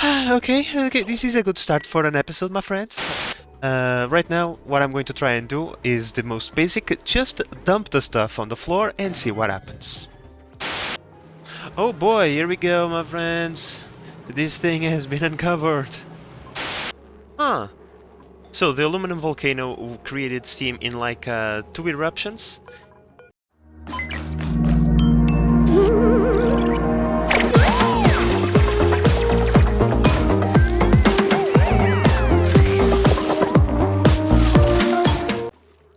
Okay, this is a good start for an episode, my friends. Right now, what I'm going to try and do is the most basic, just dump the stuff on the floor and see what happens. Oh boy, here we go, my friends. This thing has been uncovered. Huh. So, the aluminum volcano created steam in like 2 eruptions.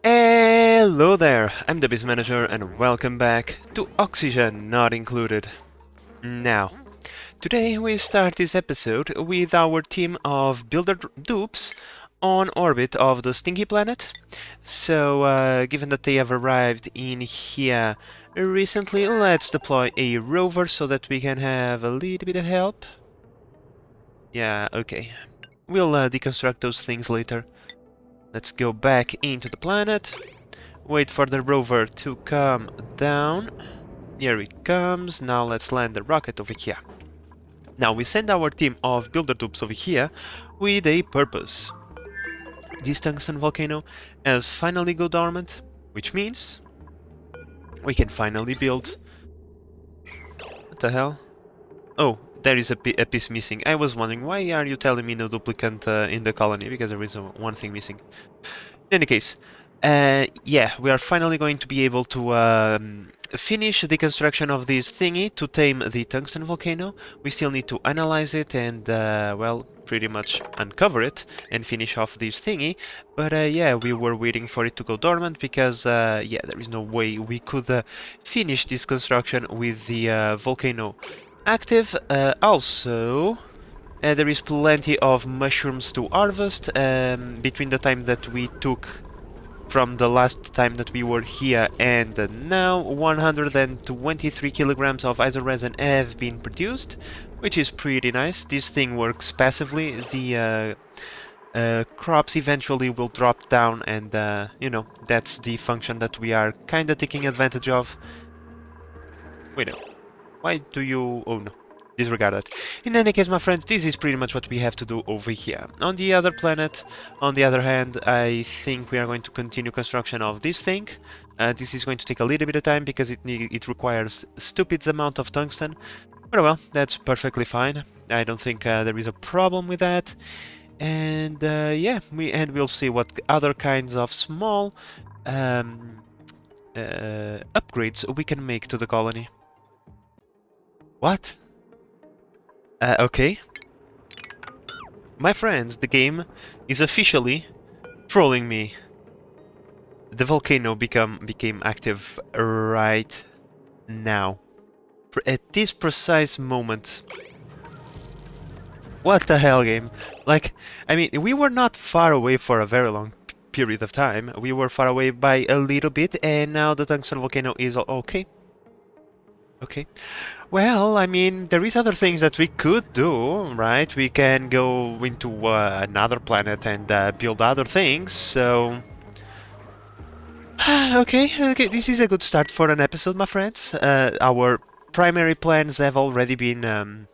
Hello there, I'm the Biz Manager and welcome back to Oxygen Not Included. Now, today we start this episode with our team of builder dupes on orbit of the Stinky Planet. So, given that they have arrived in here recently, let's deploy a rover so that we can have a little bit of help. Yeah, okay. We'll deconstruct those things later. Let's go back into the planet. Wait for the rover to come down. Here it comes. Now let's land the rocket over here. Now we send our team of builder dupes over here with a purpose. This tungsten volcano has finally gone dormant, which means we can finally build... What the hell? Oh, there is a piece missing. I was wondering, why are you telling me no duplicant in the colony? Because there is one thing missing. In any case, yeah, we are finally going to be able to finish the construction of this thingy to tame the tungsten volcano. We still need to analyze it and, well, pretty much uncover it and finish off this thingy. But yeah, we were waiting for it to go dormant because, yeah, there is no way we could finish this construction with the volcano active. Also, there is plenty of mushrooms to harvest between the time that we took from the last time that we were here and now. 123 kilograms of isoresin have been produced, which is pretty nice. This thing works passively. The crops eventually will drop down and, you know, that's the function that we are kinda taking advantage of. Wait, why do you... oh no. Disregard that. In any case, my friends, this is pretty much what we have to do over here. On the other planet, on the other hand, I think we are going to continue construction of this thing. This is going to take a little bit of time because it requires stupid amount of tungsten. But well, that's perfectly fine. I don't think there is a problem with that. And yeah, we'll see what other kinds of small upgrades we can make to the colony. What? Okay. My friends, the game is officially trolling me. The volcano became active right now. At this precise moment. What the hell, game? Like, I mean, we were not far away for a very long period of time. We were far away by a little bit, and now the tungsten volcano is okay. Okay. Well, I mean, there is other things that we could do, right? We can go into another planet and build other things, so... okay, this is a good start for an episode, my friends. Our primary plans have already been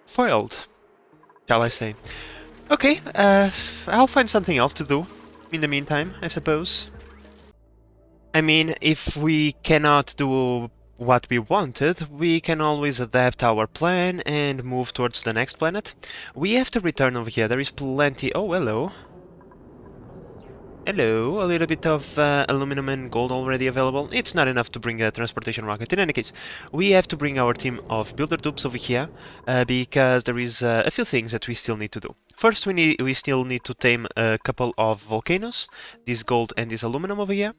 foiled, shall I say. Okay, I'll find something else to do in the meantime, I suppose. I mean, if we cannot do what we wanted, we can always adapt our plan and move towards the next planet. We have to return over here. There is plenty... oh, hello. Hello, a little bit of aluminum and gold already available. It's not enough to bring a transportation rocket. In any case, we have to bring our team of builder dupes over here because there is a few things that we still need to do. First, we still need to tame a couple of volcanoes, this gold and this aluminum over here.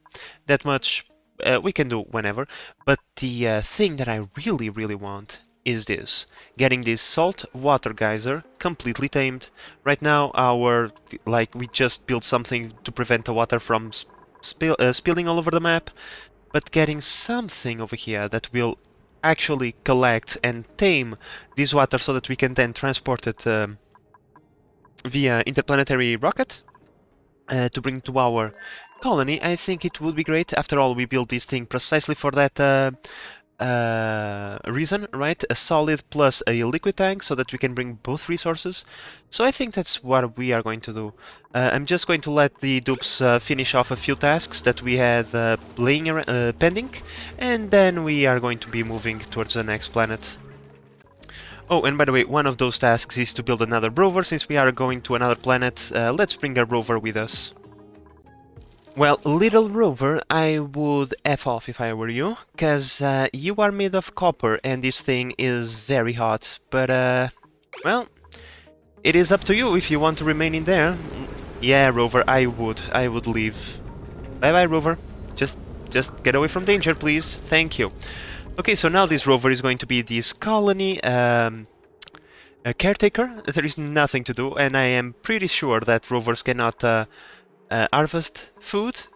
That much we can do whenever, but the thing that I really want is this: getting this salt water geyser completely tamed. Right now, we just built something to prevent the water from spilling all over the map, but getting something over here that will actually collect and tame this water so that we can then transport it via interplanetary rocket to bring to our colony. I think it would be great. After all, we built this thing precisely for that reason, right? A solid plus a liquid tank so that we can bring both resources. So I think that's what we are going to do. I'm just going to let the dupes finish off a few tasks that we had pending, and then we are going to be moving towards the next planet. Oh, and by the way, one of those tasks is to build another rover. Since we are going to another planet, let's bring a rover with us. Well, little rover, I would F off if I were you, cause you are made of copper and this thing is very hot. But, well, it is up to you if you want to remain in there. Yeah, rover, I would leave. Bye-bye, rover. Just get away from danger, please. Thank you. Okay, so now this rover is going to be this colony, a caretaker. There is nothing to do, and I am pretty sure that rovers cannot harvest food.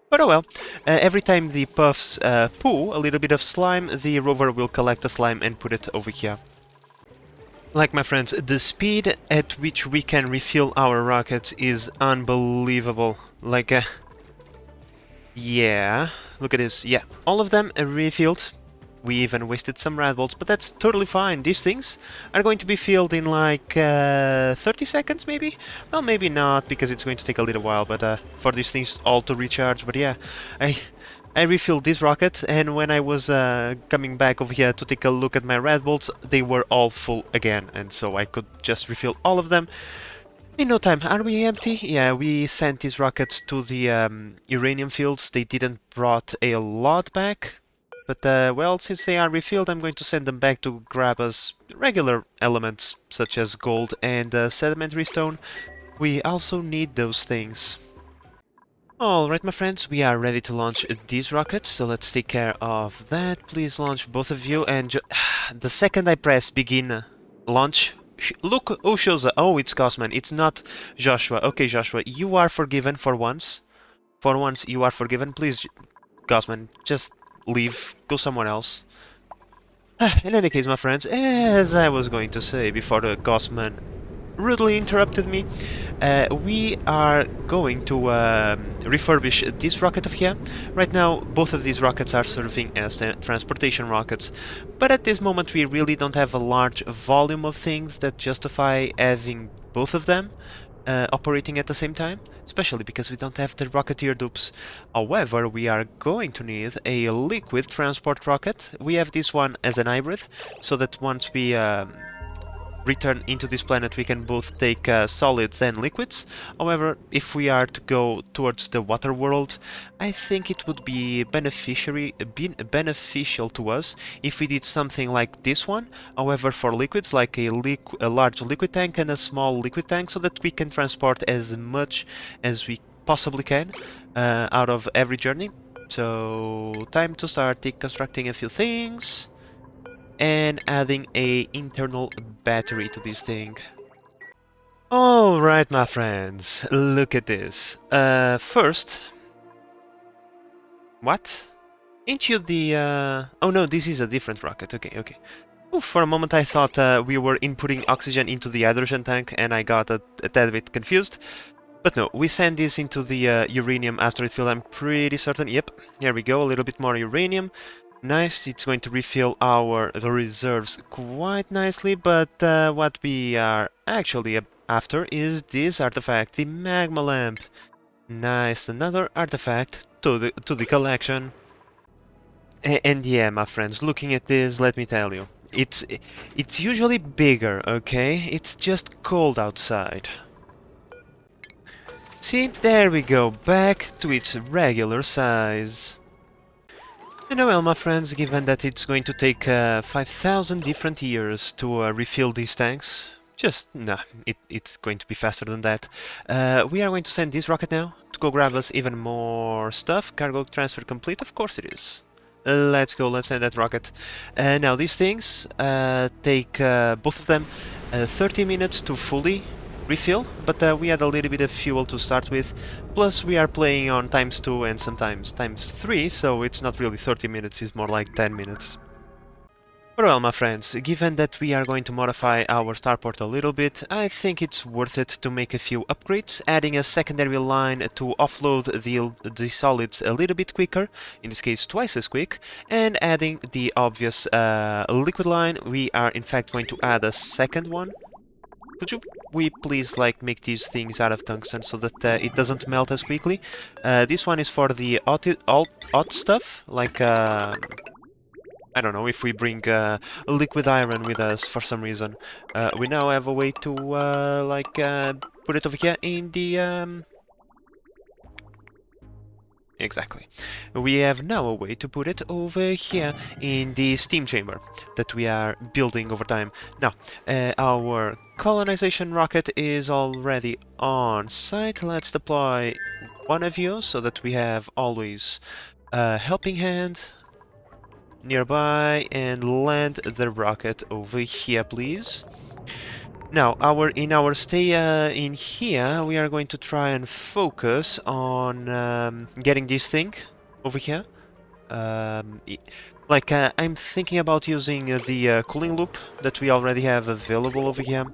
But oh well, every time the puffs poo a little bit of slime, the rover will collect the slime and put it over here. Like my friends, the speed at which we can refill our rockets is unbelievable. Like, yeah, look at this. Yeah, all of them are refilled. We even wasted some red bolts, but that's totally fine. These things are going to be filled in like 30 seconds, maybe? Well, maybe not, because it's going to take a little while, but for these things all to recharge. But yeah, I refilled this rocket, and when I was coming back over here to take a look at my red bolts, they were all full again, and so I could just refill all of them in no time. Are we empty? Yeah, we sent these rockets to the uranium fields. They didn't brought a lot back. But, well, since they are refilled, I'm going to send them back to grab us regular elements, such as gold and sedimentary stone. We also need those things. Alright, my friends, we are ready to launch these rockets, so let's take care of that. Please launch both of you, and the second I press begin launch, look who shows up. Oh, it's Cosman, it's not Joshua. Okay, Joshua, you are forgiven for once. For once, you are forgiven. Please, Cosman, just leave, go somewhere else. In any case, my friends, as I was going to say before the Gossman rudely interrupted me, we are going to refurbish this rocket of here. Right now, both of these rockets are serving as transportation rockets, but at this moment we really don't have a large volume of things that justify having both of them operating at the same time, especially because we don't have the Rocketeer dupes. However, we are going to need a liquid transport rocket. We have this one as an hybrid, so that once we return into this planet we can both take solids and liquids. However, if we are to go towards the water world, I think it would be beneficial to us if we did something like this one, however for liquids, like a large liquid tank and a small liquid tank, so that we can transport as much as we possibly can out of every journey. So time to start deconstructing a few things and adding a internal battery to this thing. Alright, my friends, look at this. First... What? Ain't you the... Oh no, this is a different rocket, okay. Oof, for a moment I thought we were inputting oxygen into the hydrogen tank and I got a tad bit confused. But no, we send this into the uranium asteroid field, I'm pretty certain. Yep, here we go, a little bit more uranium. Nice, it's going to refill our reserves quite nicely, but what we are actually after is this artifact, the magma lamp. Nice, another artifact to the collection. And yeah, my friends, looking at this, let me tell you, it's usually bigger, okay? It's just cold outside. See, there we go, back to its regular size. And well, my friends, given that it's going to take 5,000 different years to refill these tanks, it's going to be faster than that. We are going to send this rocket now to go grab us even more stuff. Cargo transfer complete, of course it is. Let's go, let's send that rocket. Now these things take both of them 30 minutes to fully refill, but we had a little bit of fuel to start with, plus we are playing on ×2 and sometimes ×3, so it's not really 30 minutes, it's more like 10 minutes. Well, my friends, given that we are going to modify our starport a little bit, I think it's worth it to make a few upgrades, adding a secondary line to offload the solids a little bit quicker, in this case twice as quick, and adding the obvious liquid line. We are in fact going to add a second one. Could we please like make these things out of tungsten so that it doesn't melt as quickly? This one is for the odd stuff, like I don't know, if we bring liquid iron with us for some reason. We now have a way to put it over here in the exactly. We have now a way to put it over here in the steam chamber that we are building over time. Now, our colonization rocket is already on site. Let's deploy one of you so that we have always a helping hand nearby, and land the rocket over here, please. Now, in our stay in here, we are going to try and focus on getting this thing over here. I'm thinking about using the cooling loop that we already have available over here,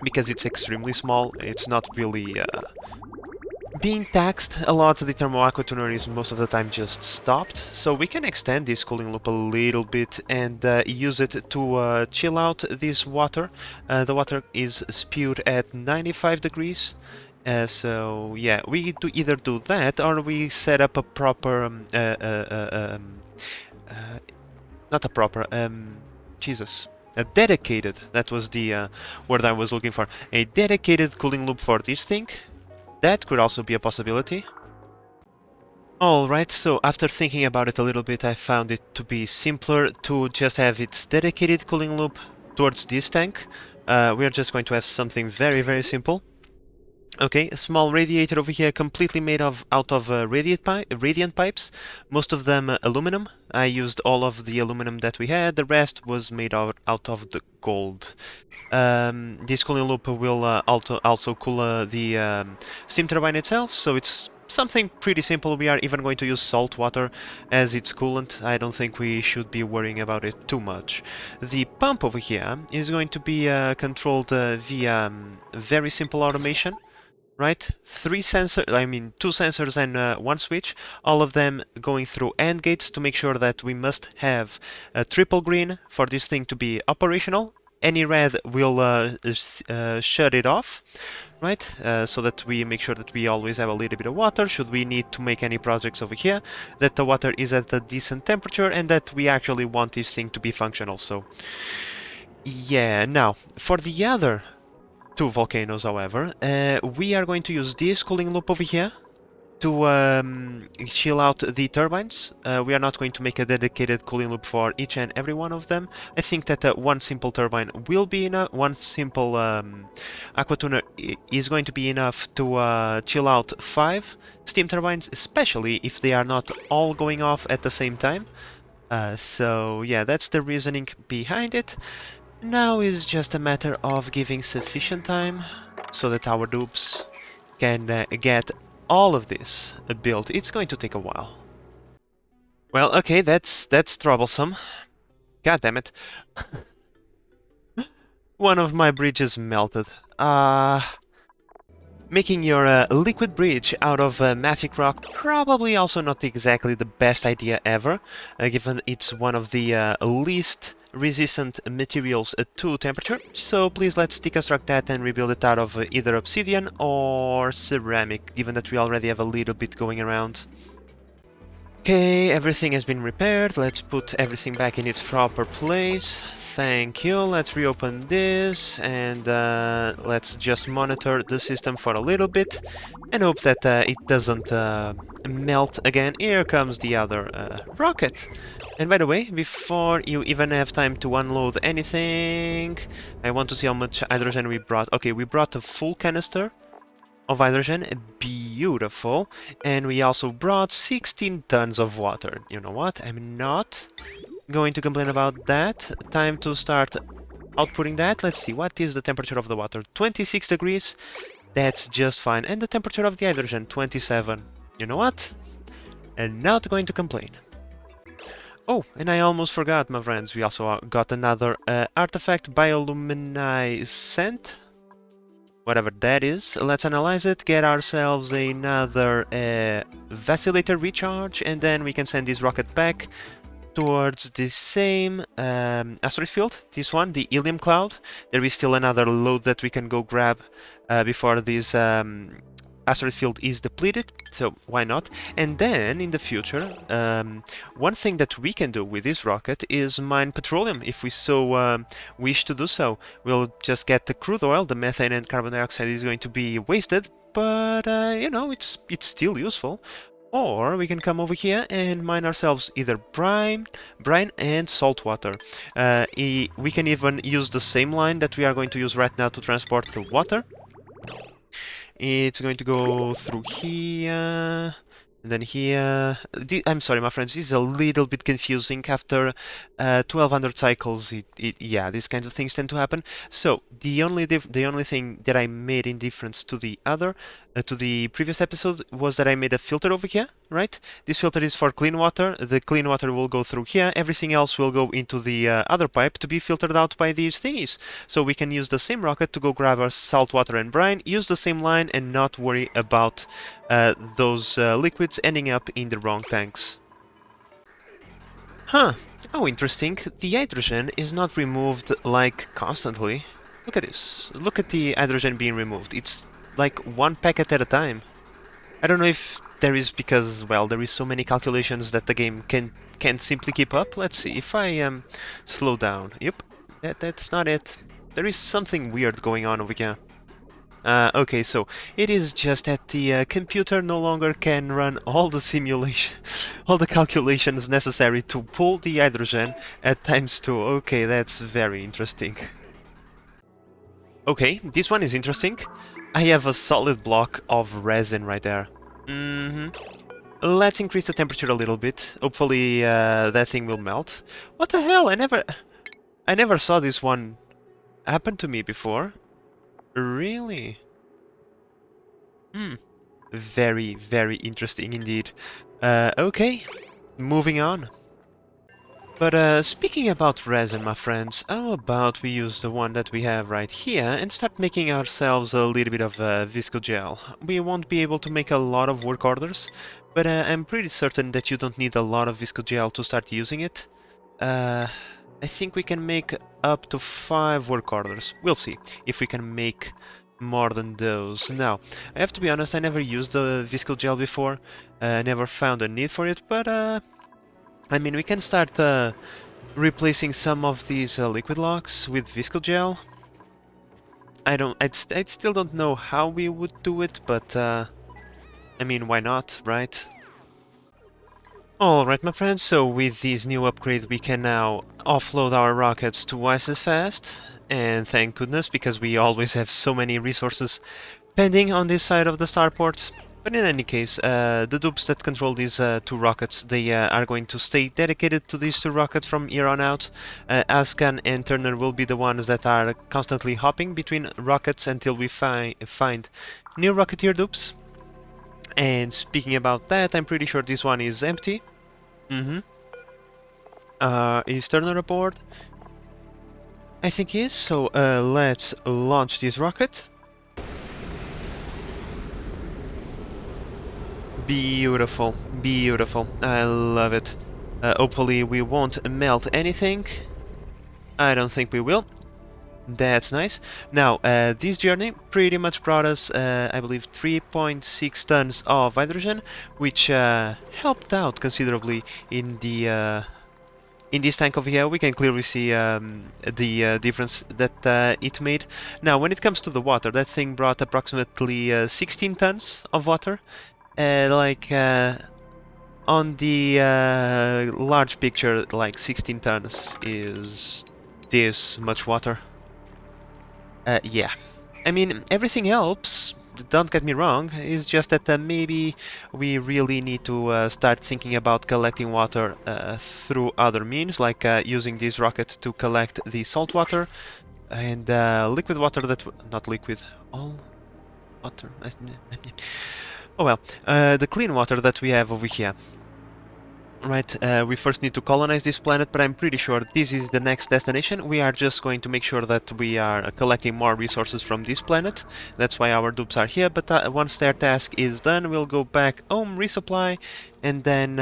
because it's extremely small. It's not really being taxed a lot. The thermal aqua tuner is most of the time just stopped, so we can extend this cooling loop a little bit and use it to chill out this water. The water is spewed at 95 degrees, so yeah, we do either do that or we set up a proper, not a proper, Jesus. A dedicated, that was the word I was looking for, a dedicated cooling loop for this thing. That could also be a possibility. Alright, so after thinking about it a little bit, I found it to be simpler to just have its dedicated cooling loop towards this tank. We are just going to have something very, very simple. Okay, a small radiator over here, completely made out of radiant pipes, most of them aluminum. I used all of the aluminum that we had, the rest was made out of the gold. This cooling loop will also cool the steam turbine itself, so it's something pretty simple. We are even going to use salt water as its coolant. I don't think we should be worrying about it too much. The pump over here is going to be controlled via very simple automation. Right? Two sensors and one switch, all of them going through AND gates to make sure that we must have a triple green for this thing to be operational. Any red will shut it off, right? So that we make sure that we always have a little bit of water should we need to make any projects over here, that the water is at a decent temperature, and that we actually want this thing to be functional. So yeah, now for the other two volcanoes, however, we are going to use this cooling loop over here to chill out the turbines. We are not going to make a dedicated cooling loop for each and every one of them. I think that one simple turbine will be enough. One simple aqua tuner is going to be enough to chill out 5 steam turbines, especially if they are not all going off at the same time. So yeah, that's the reasoning behind it. Now is just a matter of giving sufficient time so that our dupes can get all of this built. It's going to take a while. Well, okay, that's troublesome. God damn it. One of my bridges melted. Making your liquid bridge out of mafic rock probably also not exactly the best idea ever, given it's one of the least resistant materials to temperature. So please let's deconstruct that and rebuild it out of either obsidian or ceramic, given that we already have a little bit going around. Okay, everything has been repaired. Let's put everything back in its proper place. Thank you. Let's reopen this and let's just monitor the system for a little bit and hope that it doesn't melt again. Here comes the other rocket. And by the way, before you even have time to unload anything, I want to see how much hydrogen we brought. Okay, we brought a full canister of hydrogen, beautiful, and we also brought 16 tons of water. You know what? I'm not going to complain about that. Time to start outputting that. Let's see, what is the temperature of the water? 26 degrees. That's just fine. And the temperature of the hydrogen, 27. You know what? I'm not going to complain. Oh, and I almost forgot, my friends, we also got another artifact, bioluminescent, whatever that is. Let's analyze it, get ourselves another vacillator recharge, and then we can send this rocket back towards the same asteroid field, this one, the Ilium Cloud. There is still another load that we can go grab before this asteroid field is depleted, so why not? And then in the future, one thing that we can do with this rocket is mine petroleum, if we so wish to do so. We'll just get the crude oil, the methane and carbon dioxide is going to be wasted, but you know, it's still useful. Or we can come over here and mine ourselves either brine and salt water. We can even use the same line that we are going to use right now to transport the water. It's going to go through here, and then here. I'm sorry, my friends, this is a little bit confusing. After 1200 cycles, yeah, these kinds of things tend to happen. So the only thing that I made in difference to the other, to the previous episode, was that I made a filter over here, right? This filter is for clean water. The clean water will go through here. Everything else will go into the other pipe to be filtered out by these thingies. So we can use the same rocket to go grab our salt water and brine, use the same line, and not worry about those liquids ending up in the wrong tanks. Huh. Oh, interesting. The hydrogen is not removed, like, constantly. Look at this. Look at the hydrogen being removed. It's like one packet at a time. I don't know if there is because, well, there is so many calculations that the game can't simply keep up. Let's see, if I slow down. Yep, that's not it. There is something weird going on over here. Okay, so it is just that the computer no longer can run all the simulation, all the calculations necessary to pull the hydrogen at ×2. Okay, that's very interesting. Okay, this one is interesting. I have a solid block of resin right there. Let's increase the temperature a little bit. Hopefully that thing will melt. What the hell? I never saw this one happen to me before. Really? Very, very interesting indeed. Okay, moving on. But speaking about resin, my friends, how about we use the one that we have right here and start making ourselves a little bit of visco gel. We won't be able to make a lot of work orders, but I'm pretty certain that you don't need a lot of visco gel to start using it. I think we can make up to 5 work orders. We'll see if we can make more than those. Now, I have to be honest, I never used the visco gel before. Never found a need for it, but I mean, we can start replacing some of these liquid locks with visco gel. I still don't know how we would do it, but I mean, why not, right? Alright, my friends, so with this new upgrade we can now offload our rockets twice as fast, and thank goodness, because we always have so many resources pending on this side of the starport. But in any case, the dupes that control these 2 rockets, they are going to stay dedicated to these 2 rockets from here on out. Ascan and Turner will be the ones that are constantly hopping between rockets until we find new Rocketeer dupes. And speaking about that, I'm pretty sure this one is empty. Is Turner aboard? I think he is, so let's launch this rocket. Beautiful, beautiful. I love it. Hopefully we won't melt anything. I don't think we will. That's nice. Now, this journey pretty much brought us, I believe, 3.6 tons of hydrogen, which helped out considerably in the in this tank over here. We can clearly see the difference that it made. Now, when it comes to the water, that thing brought approximately 16 tons of water. On the large picture, like 16 tons is this much water. Yeah. I mean, everything helps, don't get me wrong, it's just that maybe we really need to start thinking about collecting water through other means, like using this rocket to collect the salt water and liquid water that... not liquid, all water... oh well, the clean water that we have over here. Right, we first need to colonize this planet, but I'm pretty sure this is the next destination. We are just going to make sure that we are collecting more resources from this planet. That's why our dupes are here, but once their task is done, we'll go back home, resupply, and then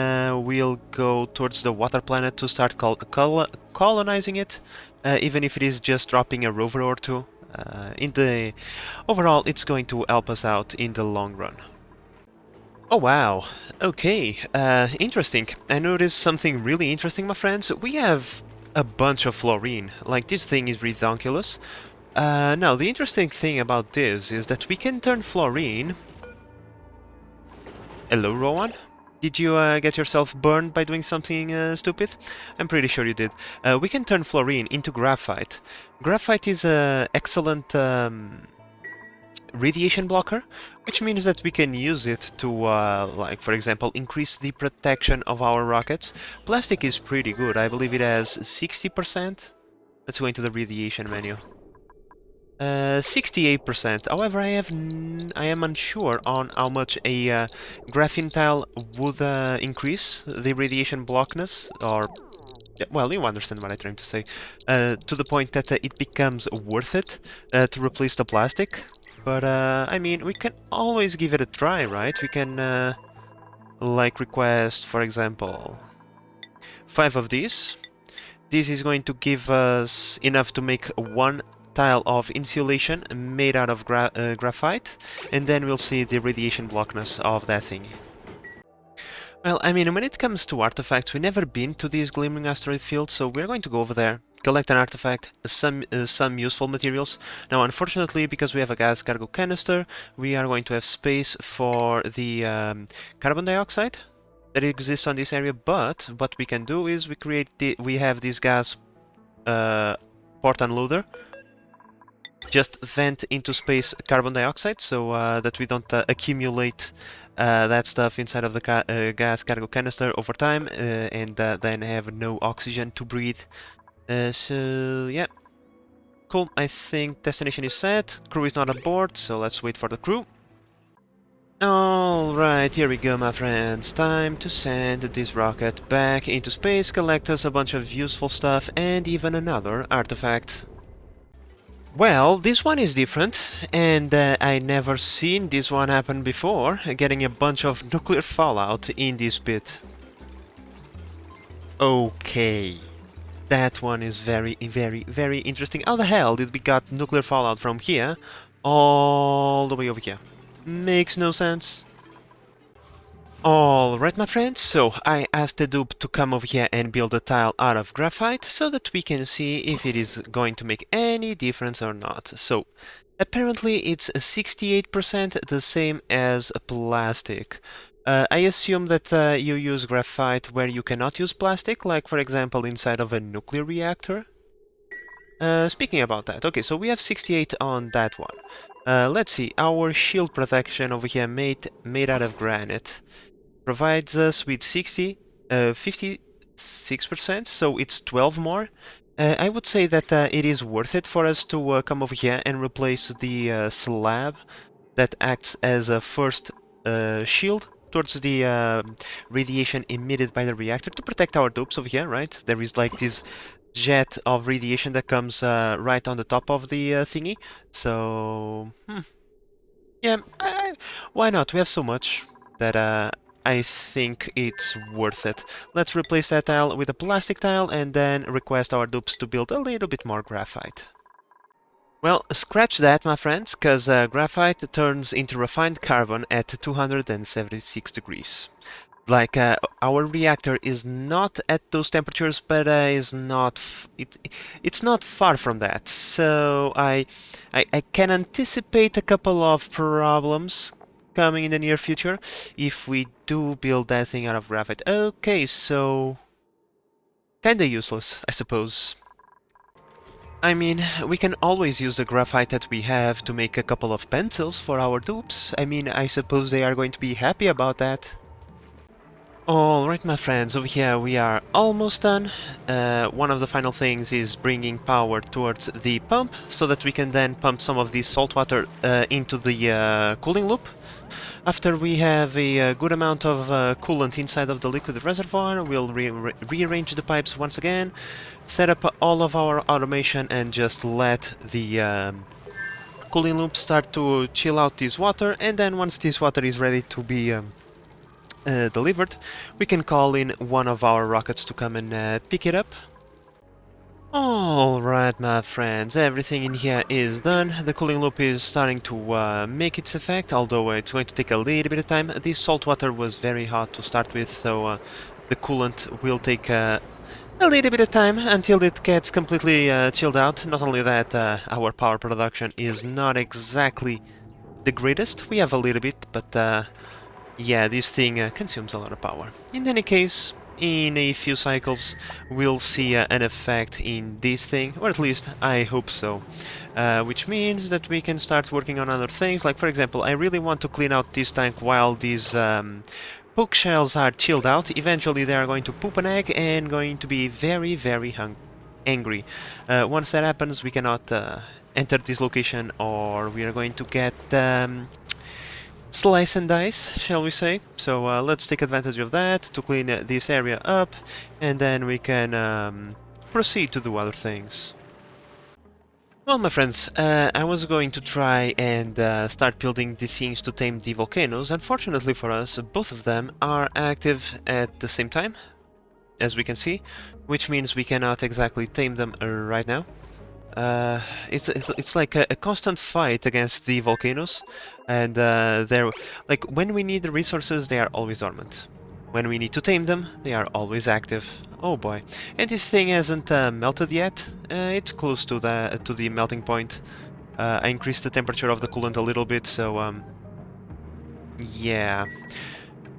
we'll go towards the water planet to start colonizing it, even if it is just dropping a rover or two. Overall, it's going to help us out in the long run. Oh wow, okay, interesting. I noticed something really interesting, my friends. We have a bunch of fluorine, like this thing is redonkulous. Now, the interesting thing about this is that we can turn fluorine... Hello, Rowan? Did you get yourself burned by doing something stupid? I'm pretty sure you did. We can turn fluorine into graphite. Graphite is an excellent radiation blocker, which means that we can use it to, like, for example, increase the protection of our rockets. Plastic is pretty good. I believe it has 60%. Let's go into the radiation menu. 68%. However, I am unsure on how much a graphene tile would increase the radiation blockness, or well, you understand what I'm trying to say. To the point that it becomes worth it to replace the plastic. But, I mean, we can always give it a try, right? We can, like, request, for example, 5 of these. This is going to give us enough to make one tile of insulation made out of graphite, and then we'll see the radiation blockness of that thing. Well, I mean, when it comes to artifacts, we've never been to this glimmering asteroid field, so we're going to go over there, collect an artifact, some useful materials. Now, unfortunately, because we have a gas cargo canister, we are going to have space for the carbon dioxide that exists on this area. But what we can do is we have this gas port unloader. Just vent into space carbon dioxide so that we don't accumulate that stuff inside of the gas cargo canister over time and then have no oxygen to breathe. So yeah, cool. I think destination is set. Crew is not on board, so let's wait for the crew. Alright, here we go, my friends. Time to send this rocket back into space, collect us a bunch of useful stuff and even another artifact. Well, this one is different, and I never seen this one happen before, getting a bunch of nuclear fallout in this pit. Okay, that one is very, very, very interesting. How the hell did we got nuclear fallout from here all the way over here? Makes no sense. Alright, my friends, so I asked the dupe to come over here and build a tile out of graphite so that we can see if it is going to make any difference or not. So, apparently it's 68% the same as plastic. I assume that you use graphite where you cannot use plastic, like for example inside of a nuclear reactor. Speaking about that, okay, so we have 68 on that one. Let's see, our shield protection over here made out of granite provides us with 56%, so it's 12 more. I would say that it is worth it for us to come over here and replace the slab that acts as a first shield towards the radiation emitted by the reactor to protect our dupes over here, right? There is like this jet of radiation that comes right on the top of the thingy, so... yeah, why not? We have so much that I think it's worth it. Let's replace that tile with a plastic tile and then request our dupes to build a little bit more graphite. Well, scratch that, my friends, because graphite turns into refined carbon at 276 degrees. Like, our reactor is not at those temperatures, but it's not far from that. So I can anticipate a couple of problems coming in the near future if we do build that thing out of graphite. Okay, so kinda useless, I suppose. I mean, we can always use the graphite that we have to make a couple of pencils for our dupes. I mean, I suppose they are going to be happy about that. Alright, my friends, over here we are almost done. One of the final things is bringing power towards the pump so that we can then pump some of this salt water into the cooling loop. After we have a good amount of coolant inside of the liquid reservoir, we'll rearrange the pipes once again, set up all of our automation, and just let the cooling loop start to chill out this water, and then once this water is ready to be delivered, we can call in one of our rockets to come and pick it up. Alright, my friends, everything in here is done. The cooling loop is starting to make its effect, although it's going to take a little bit of time. This salt water was very hot to start with, so the coolant will take a little bit of time until it gets completely chilled out. Not only that, our power production is not exactly the greatest. We have a little bit, but yeah, this thing consumes a lot of power. In any case, in a few cycles we'll see an effect in this thing, or at least I hope so. Which means that we can start working on other things, like for example, I really want to clean out this tank while these poke shells are chilled out. Eventually they are going to poop an egg and going to be very, very angry. Once that happens, we cannot enter this location, or we are going to get slice and dice, shall we say. So let's take advantage of that to clean this area up, and then we can proceed to do other things. Well, my friends, I was going to try and start building the things to tame the volcanoes. Unfortunately for us, both of them are active at the same time, as we can see, which means we cannot exactly tame them right now. It's like a constant fight against the volcanoes, and they're like, when we need the resources, they are always dormant. When we need to tame them, they are always active. Oh boy! And this thing hasn't melted yet. It's close to the melting point. I increased the temperature of the coolant a little bit, so yeah.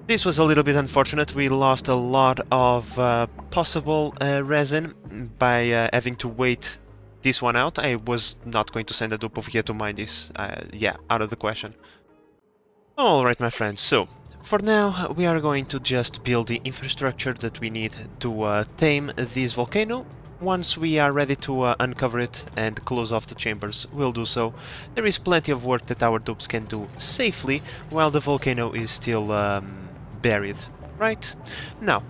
This was a little bit unfortunate. We lost a lot of possible resin by having to wait this one out. I was not going to send a dupe over here to mine this. Yeah, out of the question. Alright, my friends, so for now we are going to just build the infrastructure that we need to tame this volcano. Once we are ready to uncover it and close off the chambers, we'll do so. There is plenty of work that our dupes can do safely while the volcano is still buried. Right? Now,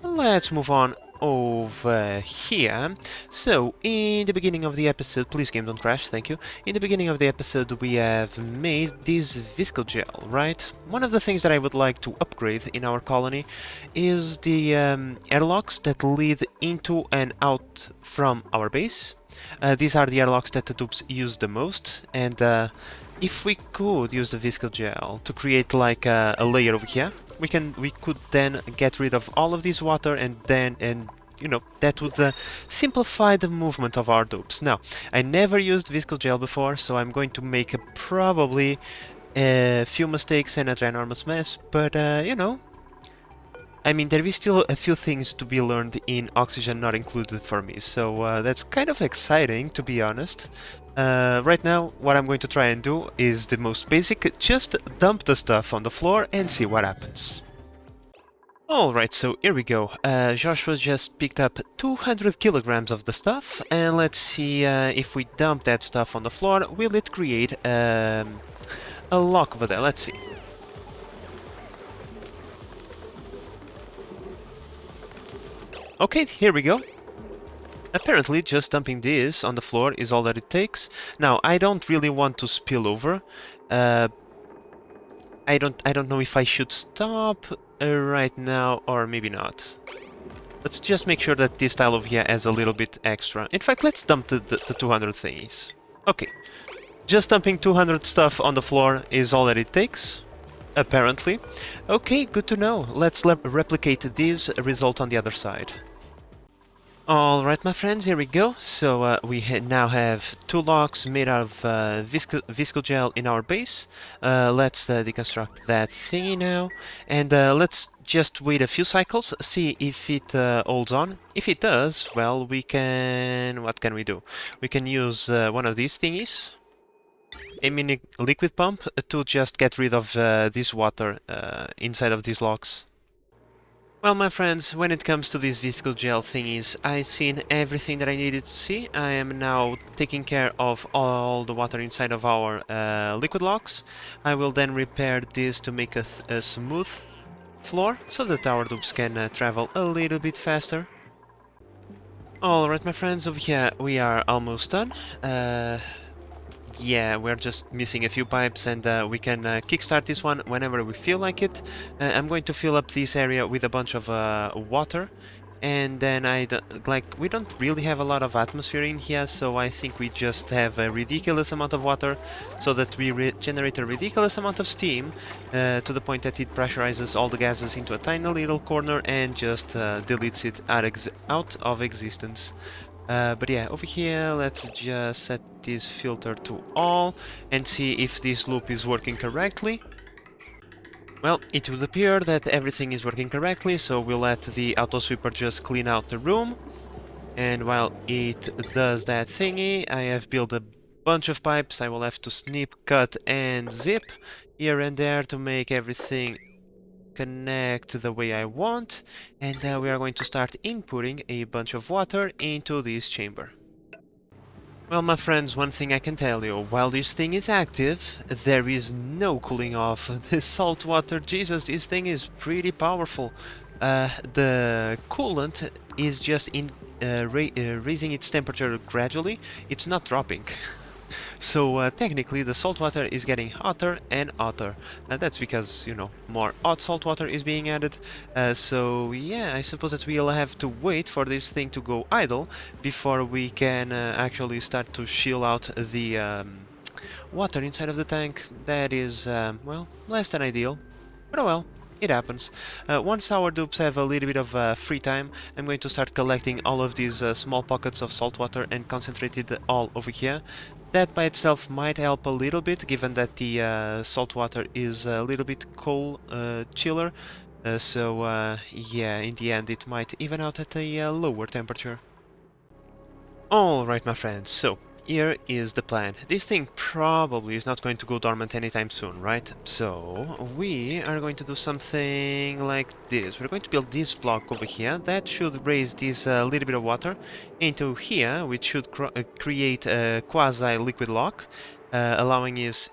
let's move on over here. So, in the beginning of the episode, please game don't crash, thank you. In the beginning of the episode we have made this visco gel, right? One of the things that I would like to upgrade in our colony is the airlocks that lead into and out from our base. These are the airlocks that the dupes use the most, and if we could use the visco gel to create like a layer over here, we could then get rid of all of this water, and you know, that would simplify the movement of our dupes. Now, I never used visco gel before, so I'm going to make probably a few mistakes and a ginormous mess, but you know, I mean, there is still a few things to be learned in Oxygen Not Included for me, so that's kind of exciting, to be honest. Right now, what I'm going to try and do is the most basic, just dump the stuff on the floor and see what happens. Alright, so here we go. Joshua just picked up 200 kilograms of the stuff, and let's see if we dump that stuff on the floor, will it create a lock over there? Let's see. Okay, here we go. Apparently, just dumping this on the floor is all that it takes. Now, I don't really want to spill over. I don't know if I should stop right now or maybe not. Let's just make sure that this tile over here has a little bit extra. In fact, let's dump the 200 thingies. Okay. Just dumping 200 stuff on the floor is all that it takes, apparently. Okay, good to know. Let's replicate this result on the other side. Alright, my friends, here we go. So we now have 2 locks made out of visco gel in our base. Let's deconstruct that thingy now, and let's just wait a few cycles, see if it holds on. If it does, well, we can... what can we do? We can use one of these thingies, a mini liquid pump, to just get rid of this water inside of these locks. Well, my friends, when it comes to these visco gel thingies, I've seen everything that I needed to see. I am now taking care of all the water inside of our liquid locks. I will then repair this to make a smooth floor, so that our dupes can travel a little bit faster. Alright, my friends, over here we are almost done. Yeah, we're just missing a few pipes, and we can kickstart this one whenever we feel like it. I'm going to fill up this area with a bunch of water, and then we don't really have a lot of atmosphere in here, so I think we just have a ridiculous amount of water, so that we generate a ridiculous amount of steam, to the point that it pressurizes all the gases into a tiny little corner and just deletes it out of existence. But yeah, over here, let's just set this filter to all and see if this loop is working correctly. Well, it will appear that everything is working correctly, so we'll let the auto sweeper just clean out the room. And while it does that thingy, I have built a bunch of pipes. I will have to snip, cut, and zip here and there to make everything connect the way I want, and we are going to start inputting a bunch of water into this chamber. Well, my friends, one thing I can tell you, while this thing is active, there is no cooling off. The salt water, Jesus, this thing is pretty powerful. The coolant is just raising its temperature gradually, it's not dropping. So technically the salt water is getting hotter and hotter. That's because, you know, more hot salt water is being added. So yeah, I suppose that we'll have to wait for this thing to go idle before we can actually start to chill out the water inside of the tank. That is, well, less than ideal. But oh well. It happens. Once our dupes have a little bit of free time, I'm going to start collecting all of these small pockets of salt water and concentrate it all over here. That by itself might help a little bit, given that the salt water is a little bit cold, chiller. So yeah, in the end it might even out at a lower temperature. Alright, my friends, so here is the plan. This thing probably is not going to go dormant anytime soon, right? So we are going to do something like this. We're going to build this block over here. That should raise this little bit of water into here, which should create a quasi-liquid lock, allowing us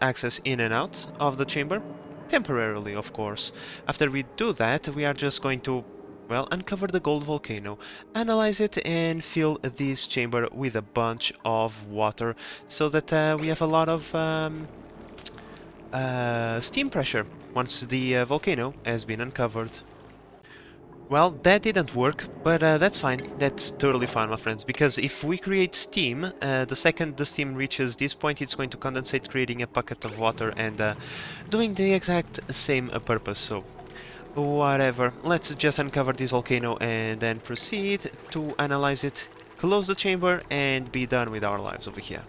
access in and out of the chamber. Temporarily, of course. After we do that, we are just going to, well, uncover the gold volcano, analyze it, and fill this chamber with a bunch of water, so that we have a lot of steam pressure once the volcano has been uncovered. Well, that didn't work, but that's fine. That's totally fine, my friends, because if we create steam, the second the steam reaches this point, it's going to condensate, creating a bucket of water and doing the exact same purpose, so whatever. Let's just uncover this volcano and then proceed to analyze it, close the chamber, and be done with our lives over here.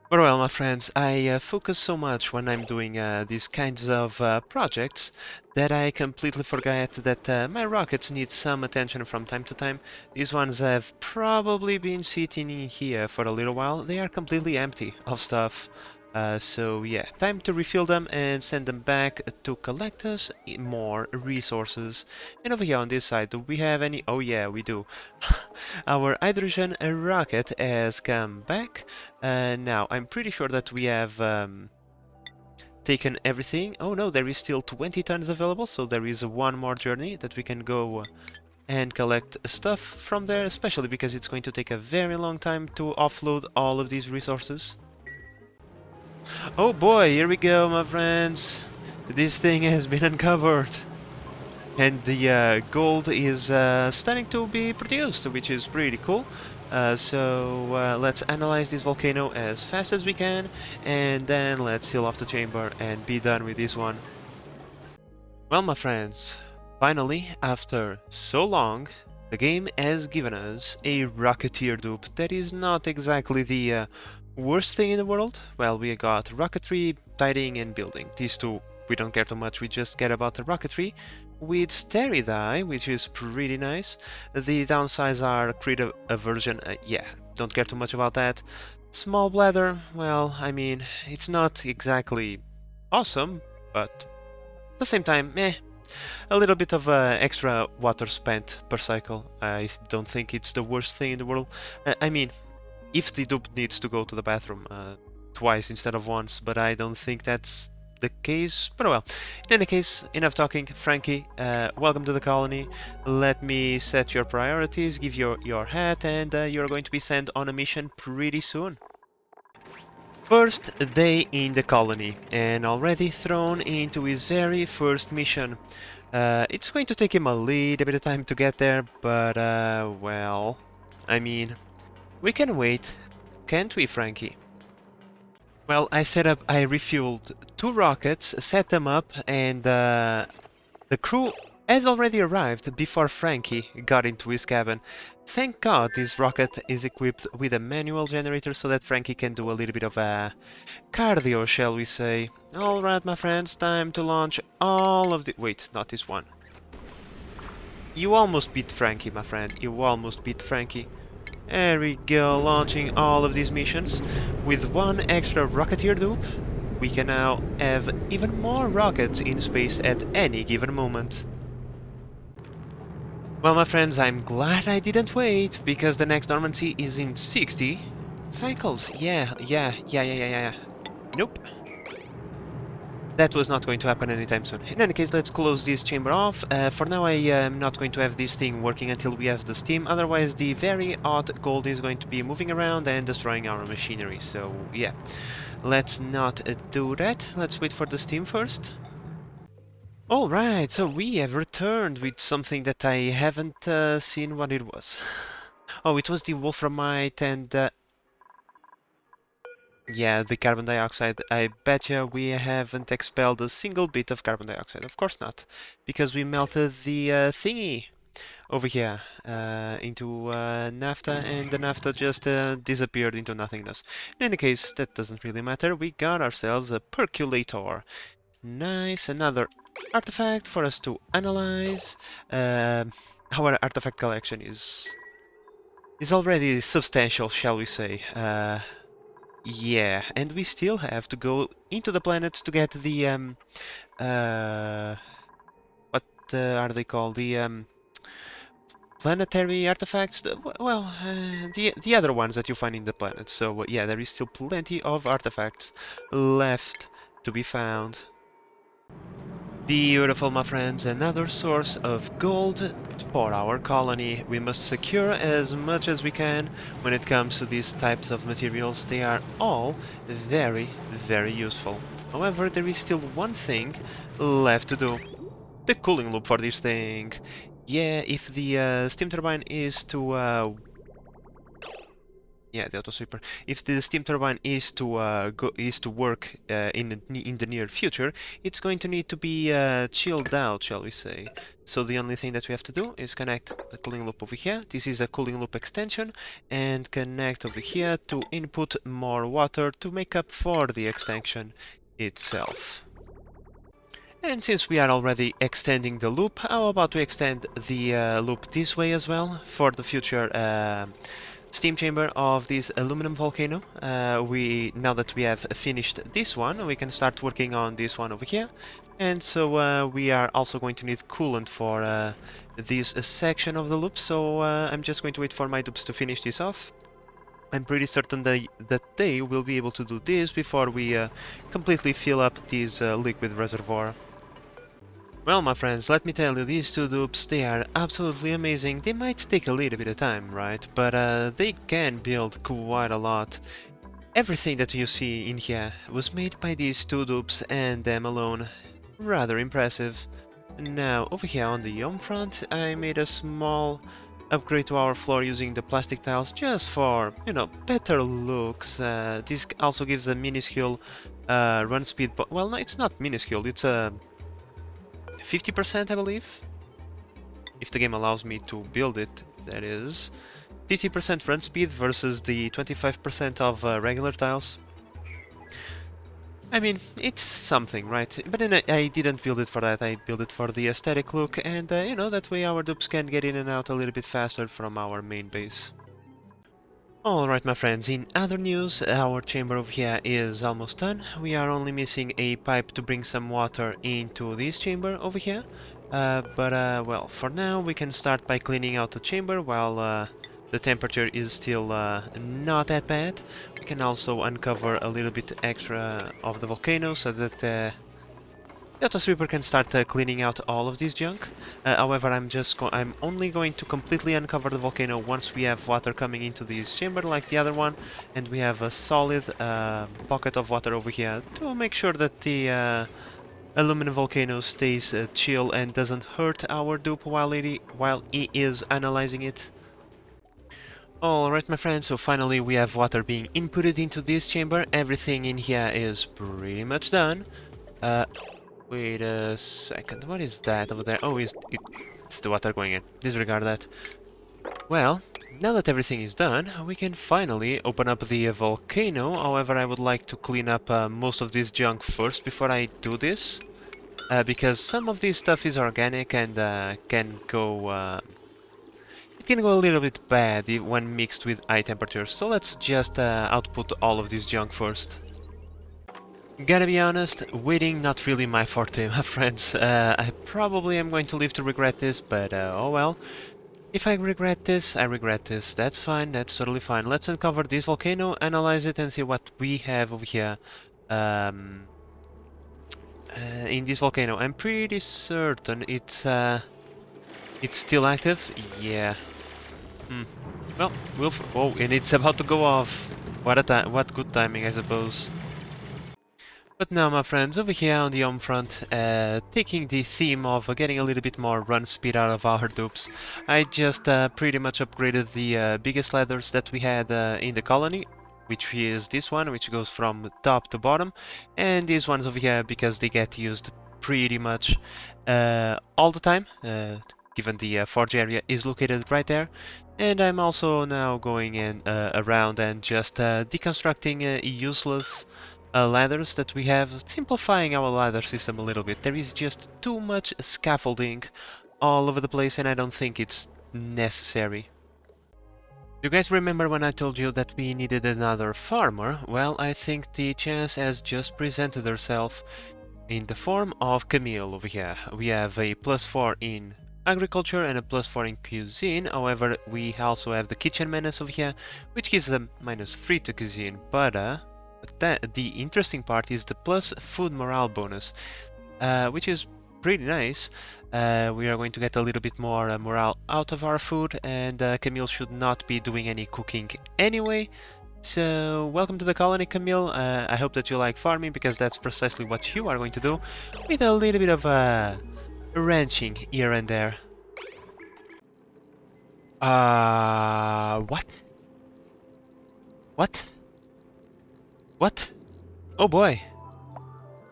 But well, my friends, I focus so much when I'm doing these kinds of projects that I completely forget that my rockets need some attention from time to time. These ones have probably been sitting in here for a little while. They are completely empty of stuff. So yeah, time to refill them and send them back to collect us more resources. And over here on this side, do we have any? Oh yeah, we do. Our hydrogen rocket has come back. Now, I'm pretty sure that we have taken everything. Oh no, there is still 20 tons available, so there is one more journey that we can go and collect stuff from there, especially because it's going to take a very long time to offload all of these resources. Oh boy, here we go, my friends. This thing has been uncovered. And the gold is starting to be produced, which is pretty cool. So let's analyze this volcano as fast as we can, and then let's seal off the chamber and be done with this one. Well, my friends, finally, after so long, the game has given us a Rocketeer dupe that is not exactly the worst thing in the world. Well, we got rocketry, tidying, and building. These two we don't care too much, we just care about the rocketry. With Starry Die, which is pretty nice. The downsides are create a version, yeah, don't care too much about that. Small Bladder, well, I mean, it's not exactly awesome, but at the same time, meh. A little bit of extra water spent per cycle. I don't think it's the worst thing in the world. I mean, if the dupe needs to go to the bathroom twice instead of once, but I don't think that's the case. But well, in any case, enough talking. Frankie, welcome to the colony. Let me set your priorities, give you your hat, and you're going to be sent on a mission pretty soon. First day in the colony, and already thrown into his very first mission. It's going to take him a little bit of time to get there, but well, I mean, we can wait, can't we, Frankie? Well, I refueled 2 rockets, set them up, and the crew has already arrived before Frankie got into his cabin. Thank God this rocket is equipped with a manual generator so that Frankie can do a little bit of cardio, shall we say. Alright, my friends, time to launch all of the... Wait, not this one. You almost beat Frankie, my friend. You almost beat Frankie. There we go, launching all of these missions. With 1 extra Rocketeer dupe, we can now have even more rockets in space at any given moment. Well, my friends, I'm glad I didn't wait, because the next dormancy is in 60 cycles. Yeah. Nope. That was not going to happen anytime soon. In any case, let's close this chamber off. For now, I am not going to have this thing working until we have the steam, otherwise the very odd gold is going to be moving around and destroying our machinery, so yeah. Let's not do that. Let's wait for the steam first. Alright, so we have returned with something that I haven't seen what it was. Oh, it was the wolframite and... yeah, the carbon dioxide. I betcha we haven't expelled a single bit of carbon dioxide. Of course not, because we melted the thingy over here into naphtha, and the naphtha just disappeared into nothingness. In any case, that doesn't really matter. We got ourselves a percolator. Nice, another artifact for us to analyze. Our artifact collection is already substantial, shall we say. Yeah, and we still have to go into the planets to get the what are they called? The planetary artifacts. The other ones that you find in the planets. So yeah, there is still plenty of artifacts left to be found. Beautiful, my friends, another source of gold for our colony. We must secure as much as we can when it comes to these types of materials. They are all very, very useful. However, there is still one thing left to do. The cooling loop for this thing. Yeah, if the steam turbine is to... yeah, the auto sweeper. If the steam turbine is to work in the near future, it's going to need to be chilled out, shall we say. So the only thing that we have to do is connect the cooling loop over here. This is a cooling loop extension, and connect over here to input more water to make up for the extension itself. And since we are already extending the loop, how about to extend the loop this way as well for the future steam chamber of this aluminum volcano. Now that we have finished this one, we can start working on this one over here. And so we are also going to need coolant for this section of the loop, so I'm just going to wait for my dupes to finish this off. I'm pretty certain that they will be able to do this before we completely fill up this liquid reservoir. Well, my friends, let me tell you, these 2 dupes, they are absolutely amazing. They might take a little bit of time, right? But they can build quite a lot. Everything that you see in here was made by these 2 dupes and them alone. Rather impressive. Now, over here on the home front, I made a small upgrade to our floor using the plastic tiles just for, you know, better looks. This also gives a minuscule run speed, but, well, no, it's not minuscule, it's a 50%, I believe, if the game allows me to build it, that is. 50% run speed versus the 25% of regular tiles. I mean, it's something, right? But then I didn't build it for that, I built it for the aesthetic look, and you know, that way our dupes can get in and out a little bit faster from our main base. Alright, my friends, in other news, our chamber over here is almost done. We are only missing a pipe to bring some water into this chamber over here. Well, for now we can start by cleaning out the chamber while the temperature is still not that bad. We can also uncover a little bit extra of the volcano so that the Auto Sweeper can start cleaning out all of this junk. However, I'm only going to completely uncover the volcano once we have water coming into this chamber like the other one, and we have a solid pocket of water over here to make sure that the aluminum volcano stays chill and doesn't hurt our dupe while he is analyzing it. Alright my friends, so finally we have water being inputted into this chamber. Everything in here is pretty much done. Wait a second, what is that over there? Oh, it's the water going in. Disregard that. Well, now that everything is done, we can finally open up the volcano. However, I would like to clean up most of this junk first before I do this. Because some of this stuff is organic and can go... it can go a little bit bad when mixed with high temperatures. So let's just output all of this junk first. Gotta be honest, waiting not really my forte, my friends. I probably am going to live to regret this, but oh well. If I regret this, I regret this. That's fine, that's totally fine. Let's uncover this volcano, analyze it, and see what we have over here. In this volcano, I'm pretty certain it's still active. Yeah. Well, oh, and it's about to go off. What good timing, I suppose. But now, my friends, over here on the home front, taking the theme of getting a little bit more run speed out of our dupes, I just pretty much upgraded the biggest ladders that we had in the colony, which is this one, which goes from top to bottom, and these ones over here because they get used pretty much all the time, given the forge area is located right there. And I'm also now going in around and just deconstructing useless ladders that we have, simplifying our ladder system a little bit. There is just too much scaffolding all over the place and I don't think it's necessary. You guys remember when I told you that we needed another farmer? Well, I think the chance has just presented herself in the form of Camille over here. We have a +4 in agriculture and a +4 in cuisine. However, we also have the kitchen menace over here, which gives them -3 to cuisine. But the interesting part is the plus food morale bonus, which is pretty nice. We are going to get a little bit more morale out of our food, and Camille should not be doing any cooking anyway. So, welcome to the colony, Camille. I hope that you like farming, because that's precisely what you are going to do, with a little bit of ranching here and there. What? What? What? Oh boy.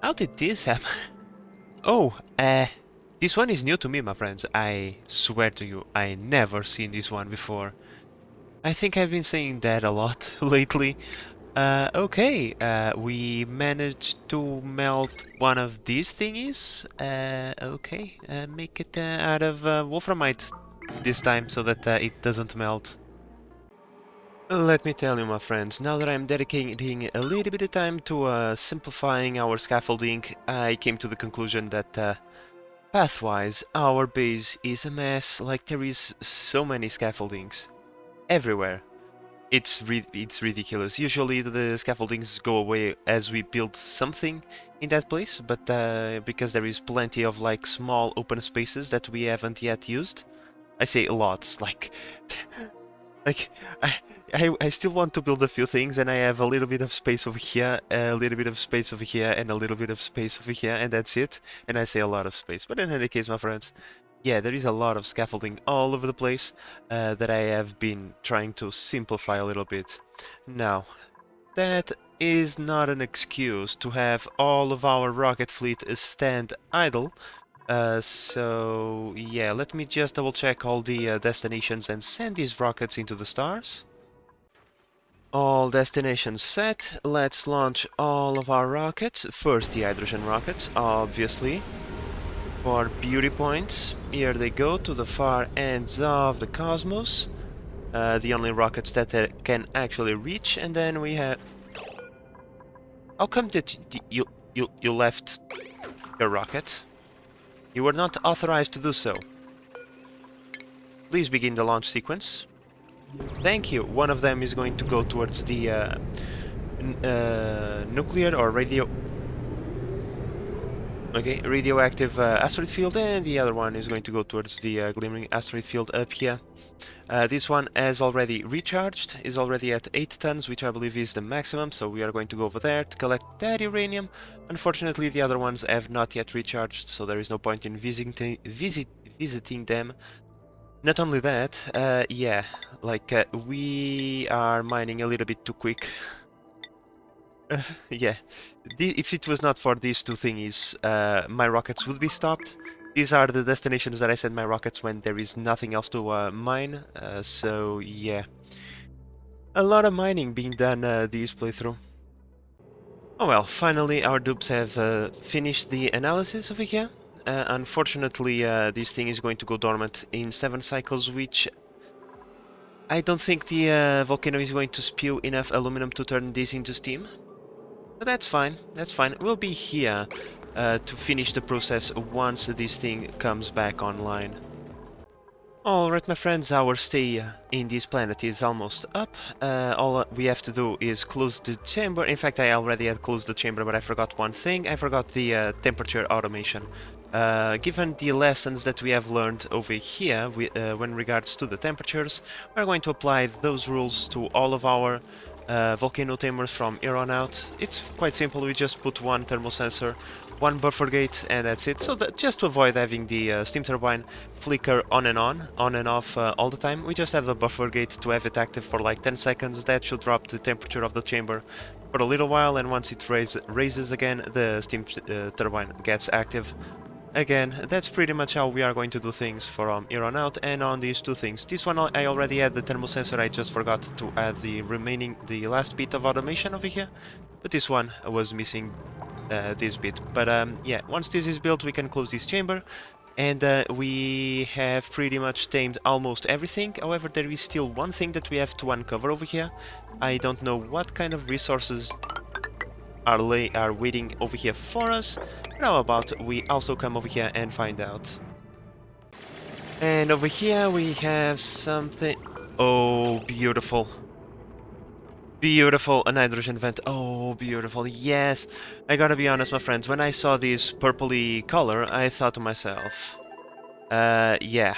How did this happen? Oh, this one is new to me, my friends. I swear to you, I never seen this one before. I think I've been saying that a lot lately. Okay, we managed to melt one of these thingies. Okay, make it out of wolframite this time so that it doesn't melt. Let me tell you, my friends, now that I'm dedicating a little bit of time to simplifying our scaffolding, I came to the conclusion that pathwise, our base is a mess. Like, there is so many scaffoldings everywhere. It's ridiculous. Usually the scaffoldings go away as we build something in that place, but because there is plenty of like small open spaces that we haven't yet used. I say lots, like... Like, I still want to build a few things, and I have a little bit of space over here, a little bit of space over here, and a little bit of space over here, and that's it. And I say a lot of space. But in any case, my friends, yeah, there is a lot of scaffolding all over the place that I have been trying to simplify a little bit. Now, that is not an excuse to have all of our rocket fleet stand idle. So yeah, let me just double check all the destinations and send these rockets into the stars. All destinations set. Let's launch all of our rockets. First the hydrogen rockets, obviously. For beauty points, here they go to the far ends of the cosmos. The only rockets that can actually reach, and then we have... How come that you left your rocket? You were not authorized to do so. Please begin the launch sequence. Thank you. One of them is going to go towards the nuclear or radioactive asteroid field, and the other one is going to go towards the glimmering asteroid field up here. This one has already recharged, is already at 8 tons, which I believe is the maximum, so we are going to go over there to collect that uranium. Unfortunately, the other ones have not yet recharged, so there is no point in visiting them. Not only that, yeah, like, we are mining a little bit too quick. Yeah, if it was not for these two thingies, my rockets would be stopped. These are the destinations that I send my rockets when there is nothing else to mine, so yeah. A lot of mining being done this playthrough. Oh well, finally our dupes have finished the analysis over here. Unfortunately, this thing is going to go dormant in 7 cycles, which I don't think the volcano is going to spew enough aluminum to turn this into steam. But that's fine, that's fine. We'll be here to finish the process once this thing comes back online. Alright, my friends, our stay in this planet is almost up. All we have to do is close the chamber. In fact, I already had closed the chamber, but I forgot one thing. I forgot the temperature automation. Given the lessons that we have learned over here when regards to the temperatures, we're going to apply those rules to all of our volcano tamers from here on out. It's quite simple, we just put one thermal sensor, one buffer gate, and that's it. So that just to avoid having the steam turbine flicker on and off all the time, we just have the buffer gate to have it active for like 10 seconds. That should drop the temperature of the chamber for a little while, and once it raises again, the steam turbine gets active again. That's pretty much how we are going to do things from here on out, and on these two things. This one I already had the thermal sensor, I just forgot to add the last bit of automation over here, but this one was missing this bit. But yeah, once this is built we can close this chamber, and we have pretty much tamed almost everything. However, there is still one thing that we have to uncover over here. I don't know what kind of resources are waiting over here for us. How about we also come over here and find out? And over here we have something. Oh, beautiful. Beautiful, a nitrogen vent. Oh, beautiful. Yes. I gotta be honest, my friends, when I saw this purpley color, I thought to myself, yeah,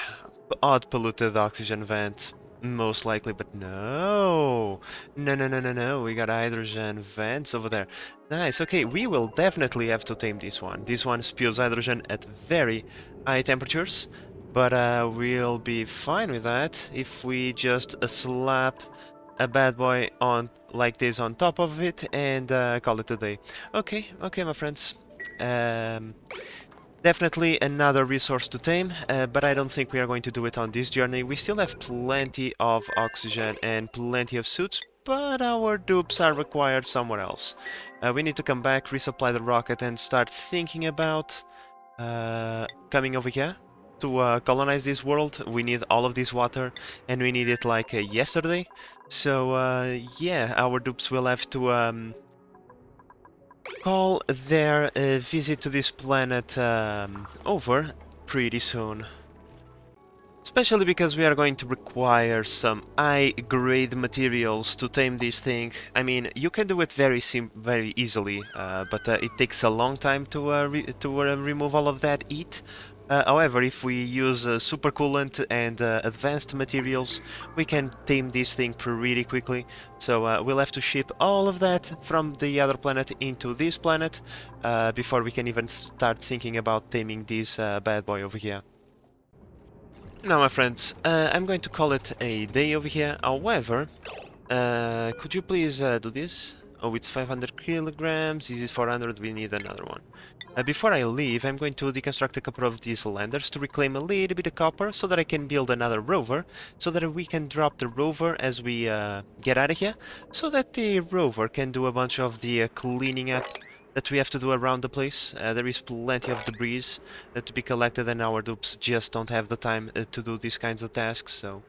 odd polluted oxygen vent. Most likely, but no. No. We got hydrogen vents over there. Nice, okay, we will definitely have to tame this one. This one spews hydrogen at very high temperatures, but we'll be fine with that if we just slap a bad boy on like this on top of it and call it a day. Okay, my friends. Definitely another resource to tame, but I don't think we are going to do it on this journey. We still have plenty of oxygen and plenty of suits, but our dupes are required somewhere else. We need to come back, resupply the rocket, and start thinking about coming over here to colonize this world. We need all of this water, and we need it like yesterday. So yeah, our dupes will have to call their visit to this planet over pretty soon. Especially because we are going to require some high-grade materials to tame this thing. I mean, you can do it very easily, but it takes a long time to remove all of that heat. However, if we use supercoolant and advanced materials, we can tame this thing pretty quickly. So we'll have to ship all of that from the other planet into this planet before we can even start thinking about taming this bad boy over here. Now, my friends, I'm going to call it a day over here. However, could you please do this? Oh, it's 500 kilograms. This is 400. We need another one. Before I leave, I'm going to deconstruct a couple of these landers to reclaim a little bit of copper so that I can build another rover, so that we can drop the rover as we get out of here, so that the rover can do a bunch of the cleaning up that we have to do around the place. There is plenty of debris to be collected, and our dupes just don't have the time to do these kinds of tasks, so...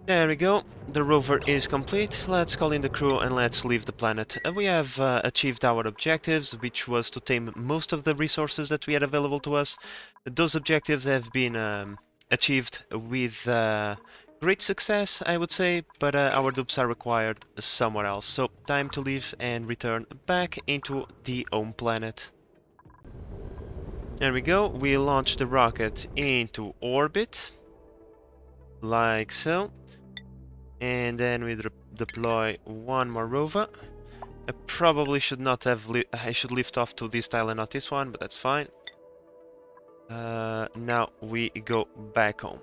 There we go. The rover is complete. Let's call in the crew and let's leave the planet. We have achieved our objectives, which was to tame most of the resources that we had available to us. Those objectives have been achieved with great success, I would say, but our dupes are required somewhere else. So time to leave and return back into the home planet. There we go. We launch the rocket into orbit, like so. And then we deploy one more rover. I probably should not have I should lift off to this tile and not this one, but that's fine. Now we go back home.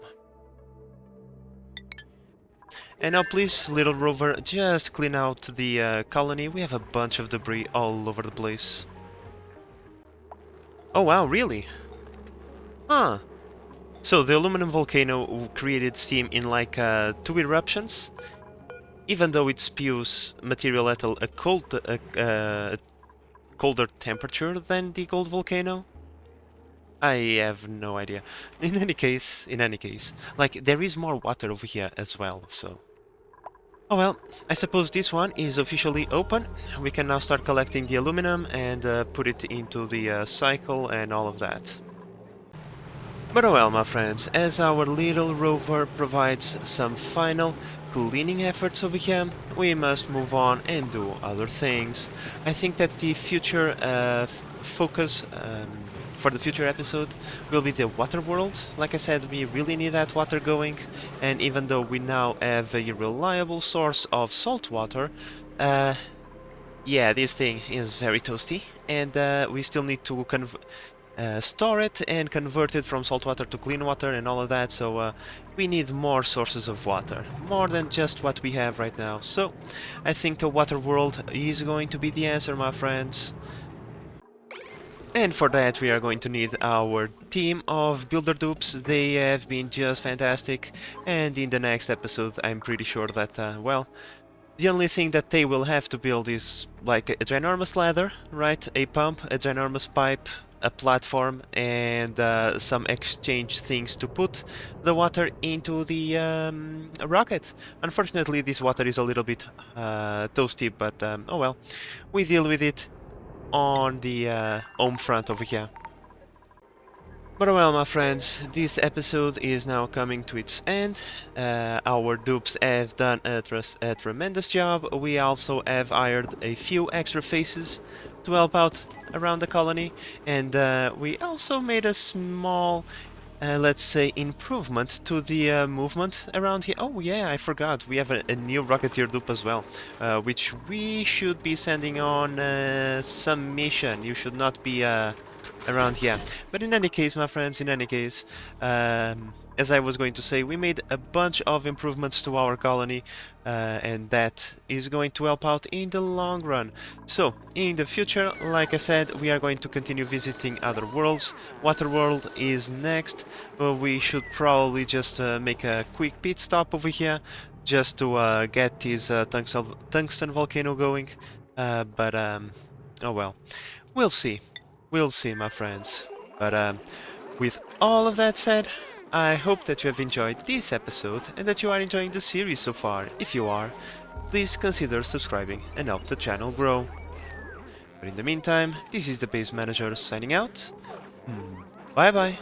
And now please, little rover, just clean out the colony. We have a bunch of debris all over the place. Oh wow, really? Huh. So the aluminum volcano created steam in like 2 eruptions? Even though it spews material at a colder temperature than the gold volcano? I have no idea. In any case, like there is more water over here as well, so... Oh well, I suppose this one is officially open. We can now start collecting the aluminum and put it into the cycle and all of that. But oh well, my friends, as our little rover provides some final cleaning efforts over here, we must move on and do other things. I think that the future focus for the future episode will be the water world. Like I said, we really need that water going, and even though we now have a reliable source of salt water, yeah, this thing is very toasty, and we still need to store it and convert it from salt water to clean water and all of that, so we need more sources of water, more than just what we have right now. So I think the water world is going to be the answer, my friends. And for that we are going to need our team of builder dupes. They have been just fantastic, and in the next episode I'm pretty sure that, well, the only thing that they will have to build is like a ginormous ladder, right? A pump, a ginormous pipe, a platform, and some exchange things to put the water into the rocket. Unfortunately, this water is a little bit toasty, but oh well. We deal with it on the home front over here. But well, my friends, this episode is now coming to its end. Our dupes have done a tremendous job. We also have hired a few extra faces to help out around the colony, and we also made a small, let's say, improvement to the movement around here. Oh yeah, I forgot, we have a new Rocketeer dupe as well, which we should be sending on some mission. You should not be around here. But in any case, my friends, as I was going to say, we made a bunch of improvements to our colony, and that is going to help out in the long run. So, in the future, like I said, we are going to continue visiting other worlds. Waterworld is next, but we should probably just make a quick pit stop over here, just to get this tungsten volcano going. Oh well, we'll see. We'll see, my friends. But with all of that said, I hope that you have enjoyed this episode and that you are enjoying the series so far. If you are, please consider subscribing and help the channel grow. But in the meantime, this is the Base Manager signing out. Bye bye.